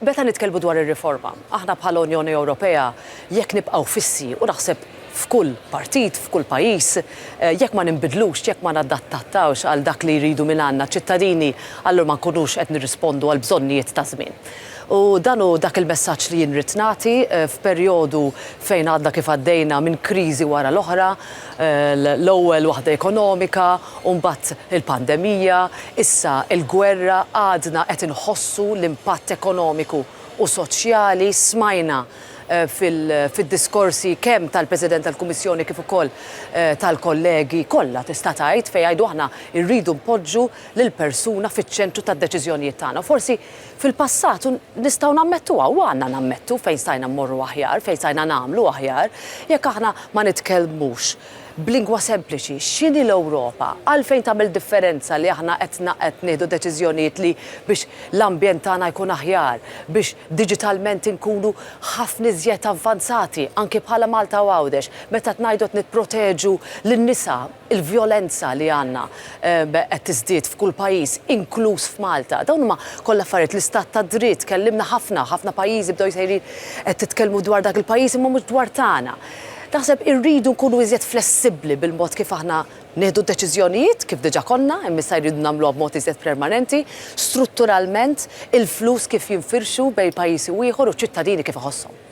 Meta nitkellmu dwar ir-riforma, aħna bħala Unjoni Ewropea jekk nibqgħu fissi u naħseb f'kull partit, f'kull pajjiż, jekk ma ninbidlux, jekk ma nadattattawx għal dak li jridu minn għandna ċittadini, allura ma nkunux qed nirrispondu għal bżonnijiet ta' żmien. U dan hu dak il-messaġġ li jien rid nagħti f'perjodu fejn għadna kif għaddejna minn kriżi wara l-oħra, l-ewwel waħda ekonomika, u mbagħad il-pandemija, issa il-gwerra għadna qed inħossu l-impatt ekonomiku u soċjali smajna fid-diskorsi kemm tal-President tal-Kummissjoni kif ukoll tal-kollegi kollha tista' tgħid fejn jgħidu aħna rridu npoġġu lill-persuna fiċ-ċentru tad-deċiżjonijiet tagħna. Forsi fil-passat nistgħu nammettuha u għandna nammettu fejn stajna mmorru aħjar, fejn stajna nagħmlu aħjar, jekk aħna ma nitkellmux b'lingwa sempliċi, x'inhi l-Ewropa, għalfejn tagħmel differenza li aħna qed nieħdu deċiżjonijiet li biex l-ambjent tagħna jkun aħjar, biex diġitalment inkunu ħafna iżjed avvanzati, anke bħala Malta u Għawdex, meta ngħidu qed nipproteġu lin-nisa il-vjolenza li għandna qed tiżdied f'kull pajjiż, inkluż f'Malta. Dawn huma kollha affarijiet l-istat ta' dritt, kellimna ħafna pajjiżi bdew sejrin qed titkellmu dwar dak il-pajjiż imma mhux dwar tagħna. Naħseb irridu nkunu iżjed flessibbli bil-mod kif aħna nieħdu deċiżjonijiet kif diġà konna, imma issa jridu nagħmluha b'mod iżjed permanenti, strutturalment il-flus kif jinfirxu bejn pajjiż u ieħor u ċittadini kif iħosshom.